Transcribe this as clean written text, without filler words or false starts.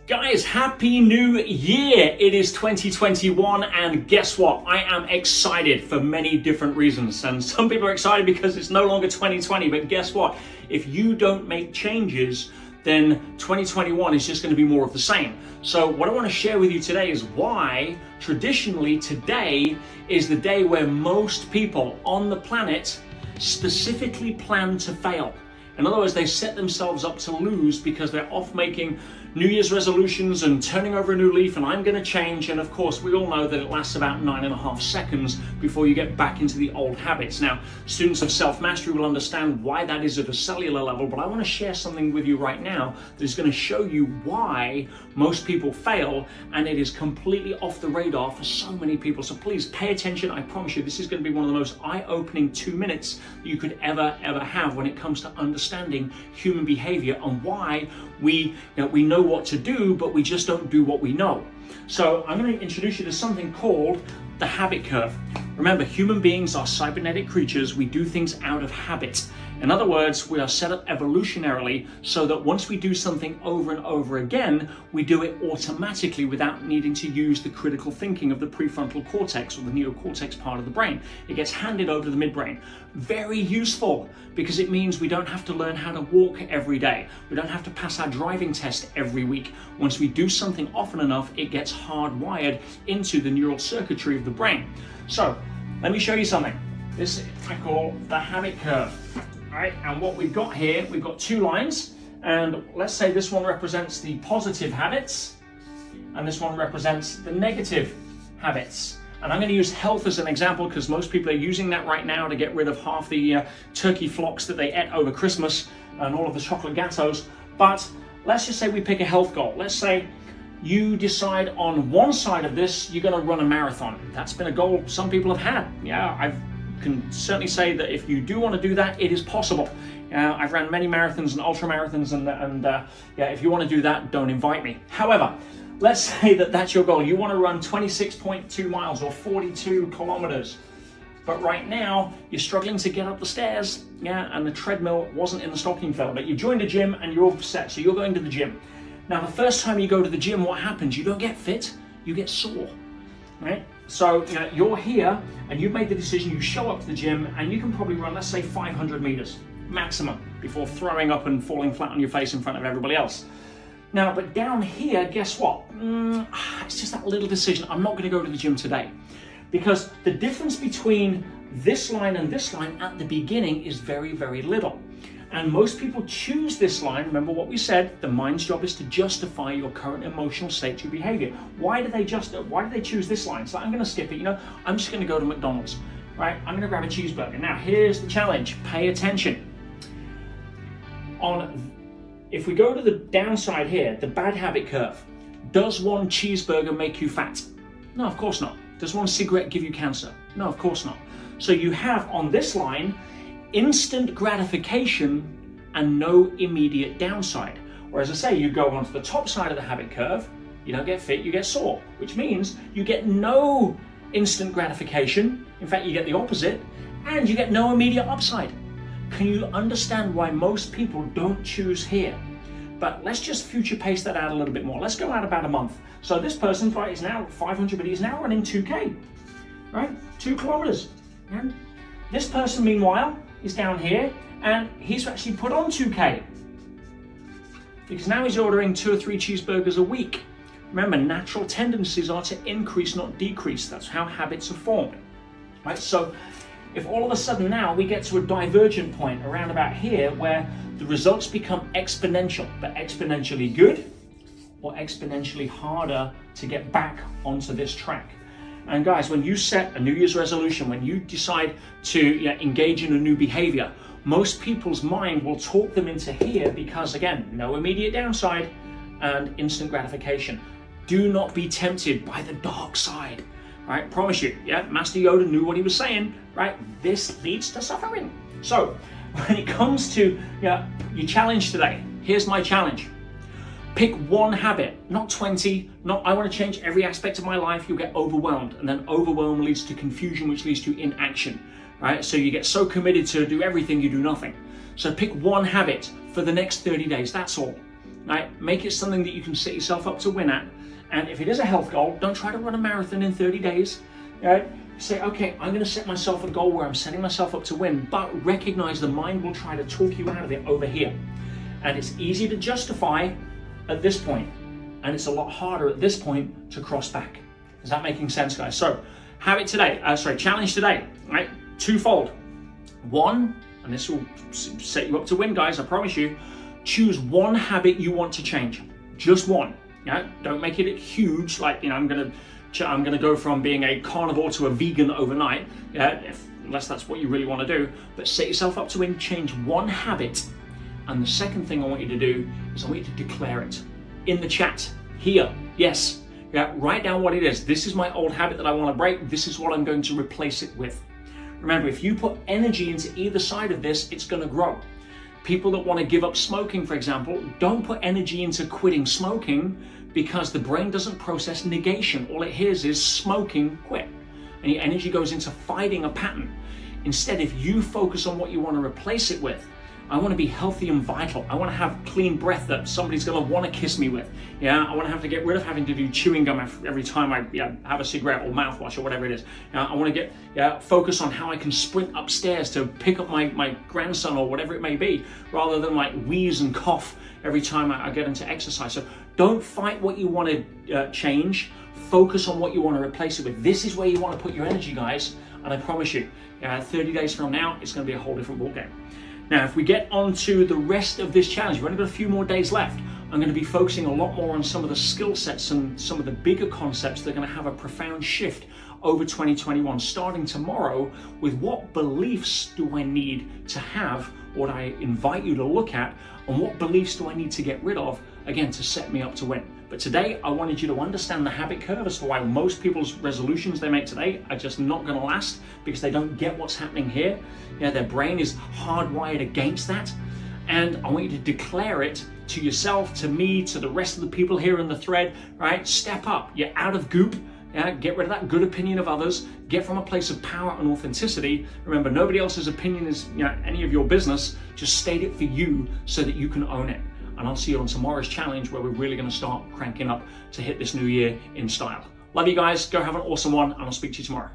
Guys, happy new year! It is 2021 and guess what? I am excited for many different reasons, and some people are excited because it's no longer 2020, but guess what? If you don't make changes, then 2021 is just going to be more of the same. So what I want to share with you today is why traditionally today is the day where most people on the planet specifically plan to fail. In other words, they set themselves up to lose because they're off making New Year's resolutions and turning over a new leaf and I'm going to change. And of course, we all know that it lasts about 9.5 seconds before you get back into the old habits. Now, students of self-mastery will understand why that is at a cellular level, but I want to share something with you right now that is going to show you why most people fail, and it is completely off the radar for so many people. So please pay attention. I promise you, this is going to be one of the most eye-opening 2 minutes you could ever have when it comes to understanding human behavior and why we know what to do, but we just don't do what we know. So I'm going to introduce you to something called the habit curve. Remember, human beings are cybernetic creatures. We do things out of habit. In other words, we are set up evolutionarily so that once we do something over and over again, we do it automatically without needing to use the critical thinking of the prefrontal cortex or the neocortex part of the brain. It gets handed over to the midbrain. Very useful because it means we don't have to learn how to walk every day. We don't have to pass our driving test every week. Once we do something often enough, it gets hardwired into the neural circuitry of the brain. So let me show you something. This I call the habit curve. Right, and what we've got here, we've got two lines, and let's say this one represents the positive habits and this one represents the negative habits. And I'm going to use health as an example because most people are using that right now to get rid of half the turkey flocks that they ate over Christmas and all of the chocolate gatos. But let's just say we pick a health goal. Let's say you decide on one side of this, you're going to run a marathon. That's been a goal some people have had. Yeah, I can certainly say that if you do want to do that, it is possible. I've ran many marathons and ultra marathons, and yeah, if you want to do that, don't invite me. However, let's say that that's your goal. You want to run 26.2 miles or 42 kilometers. But right now, you're struggling to get up the stairs, yeah, and the treadmill wasn't in the stocking filler. But you joined a gym and you're all set, so you're going to the gym. Now, the first time you go to the gym, what happens? You don't get fit, you get sore, right? So you're here and you've made the decision, you show up to the gym and you can probably run, let's say 500 meters maximum before throwing up and falling flat on your face in front of everybody else. Now, but down here, guess what? It's just that little decision. I'm not going to go to the gym today because the difference between this line and this line at the beginning is very, very little. And most people choose this line. Remember what we said, the mind's job is to justify your current emotional state to your behavior. Why do they choose this line? So I'm going to skip it. I'm just going to go to McDonald's, right? I'm going to grab a cheeseburger. Now, here's the challenge. Pay attention. If we go to the downside here, the bad habit curve, does one cheeseburger make you fat? No, of course not. Does one cigarette give you cancer? No, of course not. So you have on this line, instant gratification and no immediate downside. Or as I say, you go onto the top side of the habit curve, you don't get fit, you get sore, which means you get no instant gratification. In fact, you get the opposite, and you get no immediate upside. Can you understand why most people don't choose here? But let's just future pace that out a little bit more. Let's go out about a month. So this person, right, is now 500, but he's now running 2K, right? 2 kilometers. And this person, meanwhile, is down here and he's actually put on 2K because now he's ordering 2 or 3 cheeseburgers a week. Remember, natural tendencies are to increase, not decrease. That's how habits are formed, right? So if all of a sudden now we get to a divergent point around about here where the results become exponential, but exponentially good or exponentially harder to get back onto this track. And guys, when you set a New Year's resolution, when you decide to engage in a new behavior, most people's mind will talk them into here because, again, no immediate downside and instant gratification. Do not be tempted by the dark side, right? Promise you, yeah, Master Yoda knew what he was saying, right? This leads to suffering. So when it comes to your challenge today, here's my challenge. Pick one habit, not 20, not I want to change every aspect of my life. You'll get overwhelmed, and then overwhelm leads to confusion, which leads to inaction, right? So you get so committed to do everything, you do nothing. So pick one habit for the next 30 days, that's all. right? Make it something that you can set yourself up to win at. And if it is a health goal, don't try to run a marathon in 30 days, right? Say, okay, I'm going to set myself a goal where I'm setting myself up to win, but recognize the mind will try to talk you out of it over here. And it's easy to justify at this point, and it's a lot harder at this point to cross back. Is that making sense, guys? So, challenge today, right? Twofold. One, and this will set you up to win, guys, I promise you, choose one habit you want to change. Just one. Yeah, don't make it huge, like, you know, I'm gonna go from being a carnivore to a vegan overnight, unless that's what you really want to do. But set yourself up to win, change one habit. And the second thing I want you to do is I want you to declare it in the chat here. Yes, yeah, write down what it is. This is my old habit that I want to break. This is what I'm going to replace it with. Remember, if you put energy into either side of this, it's going to grow. People that want to give up smoking, for example, don't put energy into quitting smoking, because the brain doesn't process negation. All it hears is smoking, quit. And your energy goes into fighting a pattern. Instead, if you focus on what you want to replace it with, I want to be healthy and vital. I want to have clean breath that somebody's going to want to kiss me with. Yeah, I want to have to get rid of having to do chewing gum every time I have a cigarette or mouthwash or whatever it is. I want to get focus on how I can sprint upstairs to pick up my grandson or whatever it may be, rather than like wheeze and cough every time I get into exercise. So don't fight what you want to change. Focus on what you want to replace it with. This is where you want to put your energy, guys. And I promise you, 30 days from now, it's going to be a whole different ballgame. Now, if we get on to the rest of this challenge, we've only got a few more days left. I'm going to be focusing a lot more on some of the skill sets and some of the bigger concepts that are going to have a profound shift over 2021, starting tomorrow with what beliefs do I need to have, what I invite you to look at, and what beliefs do I need to get rid of, again, to set me up to win. But today, I wanted you to understand the habit curve as to why most people's resolutions they make today are just not going to last, because they don't get what's happening here. Their brain is hardwired against that. And I want you to declare it to yourself, to me, to the rest of the people here in the thread, right? Step up. You're out of goop. Get rid of that good opinion of others. Get from a place of power and authenticity. Remember, nobody else's opinion is any of your business. Just state it for you so that you can own it. And I'll see you on tomorrow's challenge, where we're really going to start cranking up to hit this new year in style. Love you guys. Go have an awesome one, and I'll speak to you tomorrow.